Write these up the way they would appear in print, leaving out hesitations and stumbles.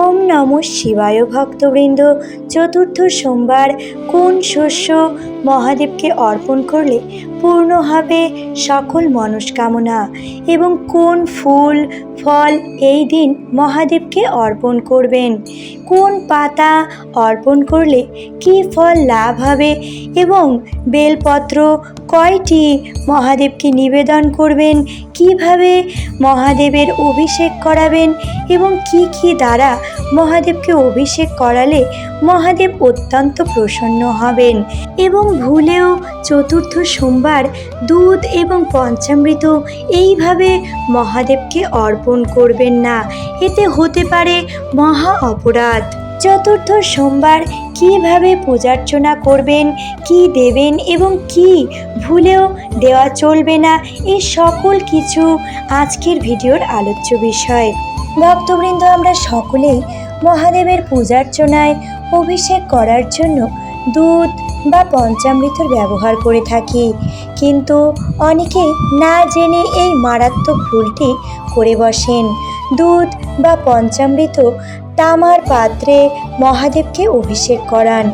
ওম নমঃ শিবায় ভক্তবৃন্দ। চতুর্থ সোমবার কোন শস্য মহাদেবকে অর্পণ করলে পূর্ণ হবে সকল মনস্কামনা এবং কোন ফুল ফল এই দিন মহাদেবকে অর্পণ করবেন, কোন পাতা অর্পণ করলে কি ফল লাভ হবে এবং বেলপত্র কয়টি মহাদেবকে নিবেদন করবেন, কিভাবে মহাদেবের অভিষেক করাবেন এবং কি কি দ্বারা মহাদেবকে অভিষেক করালে মহাদেব অত্যন্ত প্রসন্ন হবেন। এবং ভুলেও চতুর্থ সোমবার দুধ এবং পঞ্চামৃত এইভাবে মহাদেবকে অর্পণ করবেন না, এতে হতে পারে মহা অপরাধ। চতুর্থ সোমবার কিভাবে পূজার্চনা করবেন, কি দেবেন এবং কি ভুলেও দেওয়া চলবে না, এই সকল কিছু আজকের ভিডিওর আলোচ্য বিষয়। ভক্তবৃন্দ, আমরা সকলেই মহাদেবের পূজার্চনায় অভিষেক করার জন্য দুধ বা পঞ্চামৃতর ব্যবহার করে থাকি, কিন্তু অনেকেই না জেনে এই মারাত্মক ভুলটি করে বসেন। দুধ বা পঞ্চামৃত তামার পাত্রে মহাদেবকে অভিষেক করান,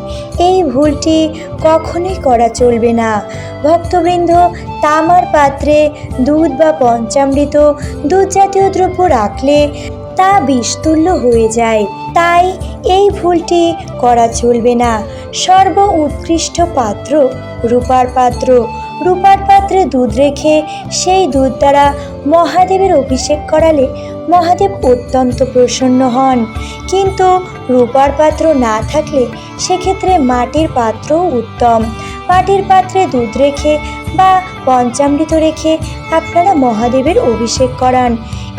এই ভুলটি কখনোই করা চলবে না। ভক্তবৃন্দ, তামার পাত্রে দুধ বা পঞ্চামৃত দুধ জাতীয় দ্রব্য রাখলে তা বিষতুল্য হয়ে যায়, তাই এই ভুলটি করা চলবে না। সর্ব উৎকৃষ্ট পাত্র রূপার পাত্র, রূপার পাত্রে দুধ রেখে সেই দুধ দ্বারা মহাদেবের অভিষেক করালে মহাদেব অত্যন্ত প্রসন্ন হন। কিন্তু রূপার পাত্র না থাকলে সেক্ষেত্রে মাটির পাত্রও উত্তম। মাটির পাত্রে দুধ রেখে বা পঞ্চামৃত রেখে আপনারা মহাদেবের অভিষেক করান,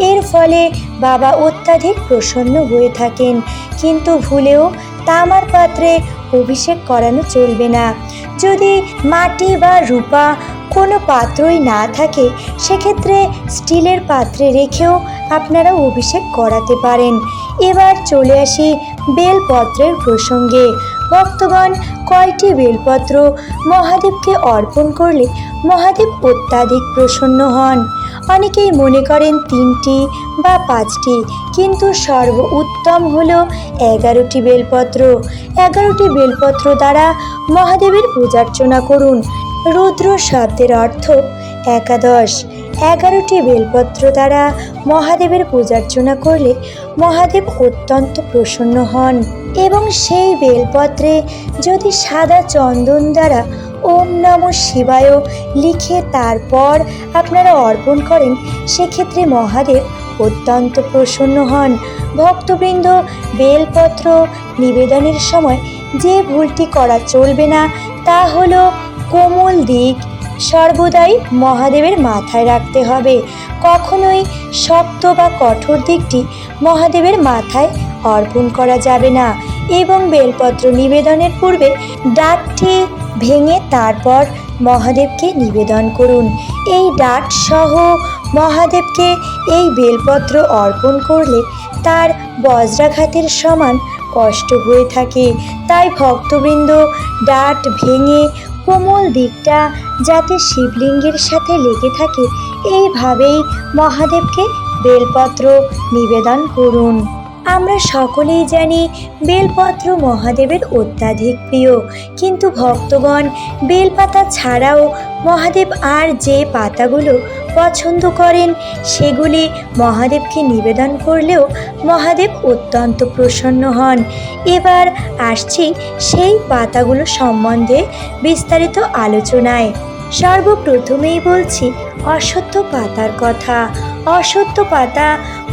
এর ফলে বাবা অত্যাধিক প্রসন্ন হয়ে থাকেন। কিন্তু ভুলেও তামার পাত্রে অভিষেক করানো চলবে না। যদি মাটি বা রূপা কোনো পাত্রই না থাকে সেক্ষেত্রে স্টিলের পাত্রে রেখেও আপনারা অভিষেক করাতে পারেন। এবার চলে আসি বেলপত্রের প্রসঙ্গে। ভক্তগণ, কয়টি বেলপত্র মহাদেবকে অর্পণ করলে মহাদেব অত্যাধিক প্রসন্ন হন? অনেকেই মনে করেন 3টি বা 5টি, কিন্তু সর্ব উত্তম হল 11টি বেলপত্র। 11টি বেলপত্র দ্বারা মহাদেবের পূজার্চনা করুন। রুদ্র শব্দের অর্থ একাদশ। 11টি বেলপত্র দ্বারা মহাদেবের পূজার্চনা করলে মহাদেব অত্যন্ত প্রসন্ন হন। এবং সেই বেলপত্রে যদি সাদা চন্দন দ্বারা ওম নমঃ শিবায় লিখে তারপর আপনারা অর্পণ করেন, সেক্ষেত্রে মহাদেব অত্যন্ত প্রসন্ন হন। ভক্তবৃন্দ, বেলপত্র নিবেদনের সময় যে ভুলটি করা চলবে না তা হলো কোমল দিক সর্বদাই মহাদেবের মাথায় রাখতে হবে। কখনোই শক্ত বা কঠোর দিকটি মহাদেবের মাথায় অর্পণ করা যাবে না। এবং বেলপত্র নিবেদনের পূর্বে ডাঁটটি ভেঙে তারপর মহাদেবকে নিবেদন করুন। এই ডাঁট সহ মহাদেবকে এই বেলপত্র অর্পণ করলে তার বজ্রাঘাতের সমান কষ্ট হয়ে থাকে। তাই ভক্তবৃন্দ, ডাঁট ভেঙে কোমল দিকটা যাতে শিবলিঙ্গের সাথে লেগে থাকে এইভাবেই মহাদেবকে বেলপত্র নিবেদন করুন। আমরা সকলেই জানি বেলপত্র মহাদেবের অত্যাধিক প্রিয়, কিন্তু ভক্তগণ, বেলপাতা ছাড়াও মহাদেব আর যে পাতাগুলো পছন্দ করেন সেগুলি মহাদেবকে নিবেদন করলেও মহাদেব অত্যন্ত প্রসন্ন হন। এবার আসছি সেই পাতাগুলো সম্বন্ধে বিস্তারিত আলোচনায়। সর্বপ্রথমেই বলছি অশ্বত্থ পাতার কথা। অশ্বত্থ পাতা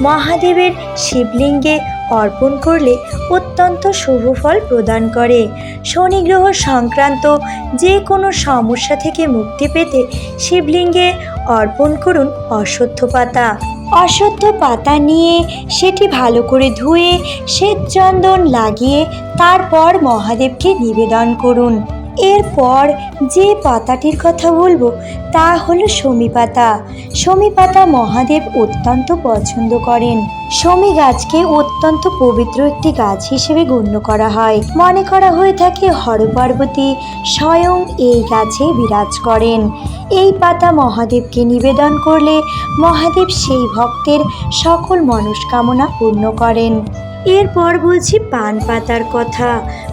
মহাদেবের শিবলিঙ্গে অর্পণ করলে অত্যন্ত শুভ ফল প্রদান করে। শনি গ্রহ সংক্রান্ত যে কোনো সমস্যা থেকে মুক্তি পেতে শিবলিঙ্গে অর্পণ করুন অশ্বত্থ পাতা। অশ্বত্থ পাতা নিয়ে সেটি ভালো করে ধুয়ে শ্বেতচন্দন লাগিয়ে তারপর মহাদেবকে নিবেদন করুন। এরপর যে পাতাটির কথা বলবো তা হলো শমী পাতা। শমী পাতা মহাদেব অত্যন্ত পছন্দ করেন। শমী গাছকে অত্যন্ত পবিত্র একটি গাছ হিসেবে গণ্য করা হয়। মনে করা হয়ে থাকে হরপার্বতী স্বয়ং এই গাছে বিরাজ করেন। এই পাতা মহাদেবকে নিবেদন করলে মহাদেব সেই ভক্তের সকল মনস্কামনা পূর্ণ করেন। এরপর বলছি পান পাতার কথা।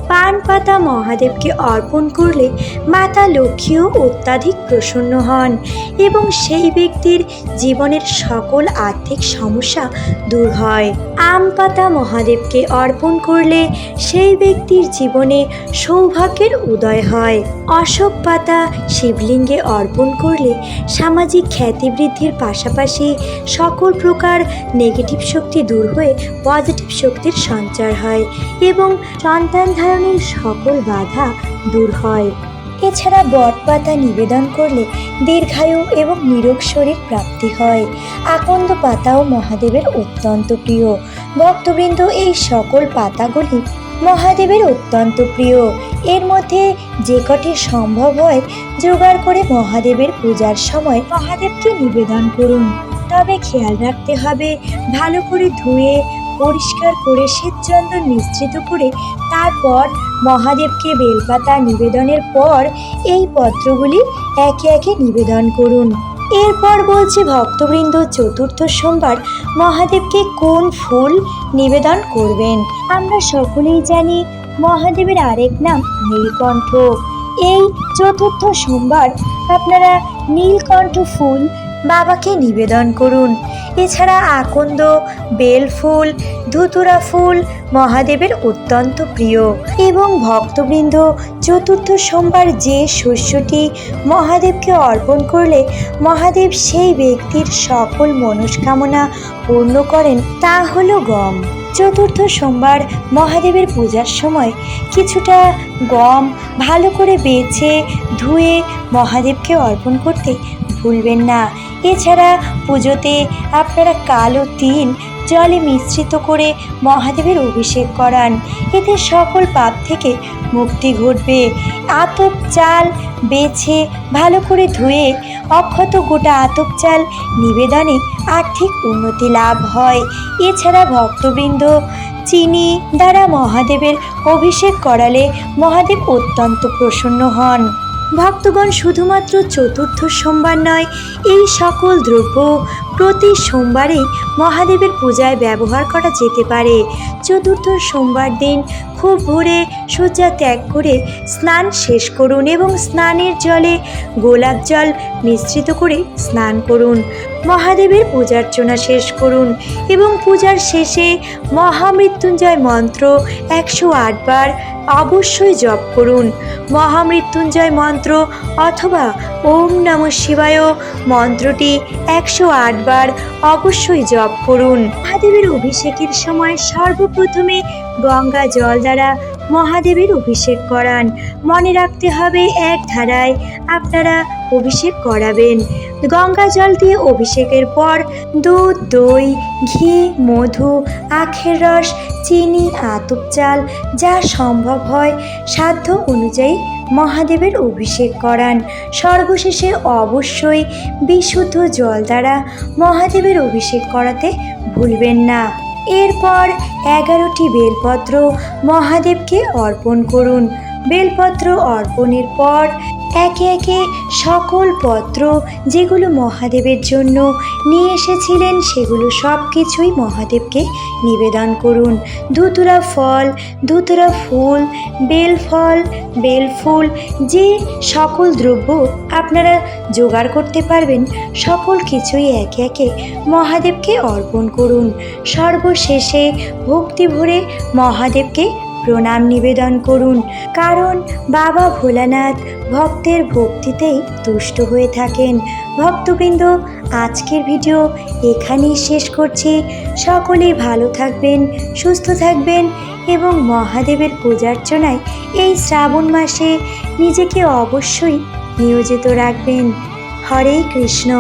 পান পাতা মহাদেবকে অর্পণ করলে মাতা লক্ষ্মীও অত্যাধিক প্রসন্ন হন এবং সেই ব্যক্তির জীবনের সকল আর্থিক সমস্যা দূর হয়। আম পাতা মহাদেবকে অর্পণ করলে সেই ব্যক্তির জীবনে সৌভাগ্যের উদয় হয়। অশোক পাতা শিবলিঙ্গে অর্পণ করলে সামাজিক খ্যাতি বৃদ্ধির পাশাপাশি সকল প্রকার নেগেটিভ শক্তি দূর হয়ে পজিটিভ শক্তির সঞ্চার হয় এবং সন্তান ধারণের সকল বাধা দূর হয়। এছাড়া বটপাতা নিবেদন করলে দীর্ঘায়ু এবং নিরোগ শরীর প্রাপ্তি হয়। আকন্দ পাতাও মহাদেবের অত্যন্ত প্রিয়। ভক্তবৃন্দ, এই সকল পাতাগুলি মহাদেবের অত্যন্ত প্রিয়। এর মধ্যে যে কটি সম্ভব হয় জোগাড় করে মহাদেবের পূজার সময় মহাদেবকে নিবেদন করুন। তবে খেয়াল রাখতে হবে, ভালো করে ধুয়ে পরিষ্কার করে শ্বেতচন্দন মিশ্রিত করে তারপর মহাদেবকে বেলপাতা নিবেদনের পর এই পত্রগুলি একে একে নিবেদন করুন। এরপর বলছি ভক্তবৃন্দ, চতুর্থ সোমবার মহাদেবকে কোন ফুল নিবেদন করবেন। আমরা সকলেই জানি মহাদেবের আরেক নাম নীলকণ্ঠ। এই চতুর্থ সোমবার আপনারা নীলকণ্ঠ ফুল বাবাকে নিবেদন করুন। এছাড়া আকন্দ, বেল ফুল, ধুতুরা ফুল মহাদেবের অত্যন্ত প্রিয়। এবং ভক্তবৃন্দ, চতুর্থ সোমবার যে শস্যটি মহাদেবকে অর্পণ করলে মহাদেব সেই ব্যক্তির সকল মনস্কামনা পূর্ণ করেন তা হলো গম। চতুর্থ সোমবার মহাদেবের পূজার সময় কিছুটা গম ভালো করে বেছে ধুয়ে মহাদেবকে অর্পণ করতে ভুলবেন না। এছাড়া পুজোতে আপনারা কালো তিল জলে মিশ্রিত করে মহাদেবের অভিষেক করান, এতে সকল পাপ থেকে মুক্তি ঘটবে। আতপ চাল বেছে ভালো করে ধুয়ে অক্ষত গোটা আতপ চাল নিবেদনে আর্থিক উন্নতি লাভ হয়। এছাড়া ভক্তবৃন্দ, চিনি দ্বারা মহাদেবের অভিষেক করালে মহাদেব অত্যন্ত প্রসন্ন হন। ভক্তগণ, শুধুমাত্র চতুর্থ সোমবার নয়, এই সকল দ্রব্য প্রতি সোমবারেই মহাদেবের পূজায় ব্যবহার করা যেতে পারে। চতুর্থ সোমবার দিন খুব ভোরে শয্যা ত্যাগ করে স্নান শেষ করুন এবং স্নানের জলে গোলাপ জল মিশ্রিত করে স্নান করুন। মহাদেবের পূজার্চনা শেষ করুন এবং পূজার শেষে মহামৃত্যুঞ্জয় মন্ত্র 108 বার অবশ্যই জপ করুন। মহামৃত্যুঞ্জয় মন্ত্র অথবা ওম নমঃ শিবায় মন্ত্রটি 108 বার অবশ্যই জপ করুন। মহাদেবের অভিষেকের সময় সর্বপ্রথমে গঙ্গা জল দ্বারা মহাদেবের অভিষেক করান। মনে রাখতে হবে, এক ধারায় আপনারা অভিষেক করাবেন। গঙ্গা জল দিয়ে অভিষেকের পর দুধ, দই, ঘি, মধু, আখের রস, চিনি, আতপ চাল যা সম্ভব হয় সাধ্য অনুযায়ী মহাদেবের অভিষেক করান। সর্বশেষে অবশ্যই বিশুদ্ধ জল দ্বারা মহাদেবের অভিষেক করাতে ভুলবেন না। এরপর 11টি বেলপত্র মহাদেবকে অর্পণ করুন। বেলপত্র অর্পণের পর একে একে সকল পত্র যেগুলো মহাদেবের জন্য নিয়ে এসেছিলেন সেগুলো সব কিছুই মহাদেবকে নিবেদন করুন। ধুতুরা ফল, ধুতুরা ফুল, বেল ফল, বেল ফুল, যে সকল দ্রব্য আপনারা জোগাড় করতে পারবেন সকল কিছুই একে একে মহাদেবকে অর্পণ করুন। সর্বশেষে ভক্তি ভরে মহাদেবকে প্রণাম নিবেদন করুন, কারণ বাবা ভোলানাথ ভক্তের ভক্তিতেই তুষ্ট হয়ে থাকেন। ভক্তবৃন্দ, আজকের ভিডিও এখানেই শেষ করছি। সকলেই ভালো থাকবেন, সুস্থ থাকবেন এবং মহাদেবের পূজার্চনায় এই শ্রাবণ মাসে নিজেকে অবশ্যই নিয়োজিত রাখবেন। হরে কৃষ্ণ।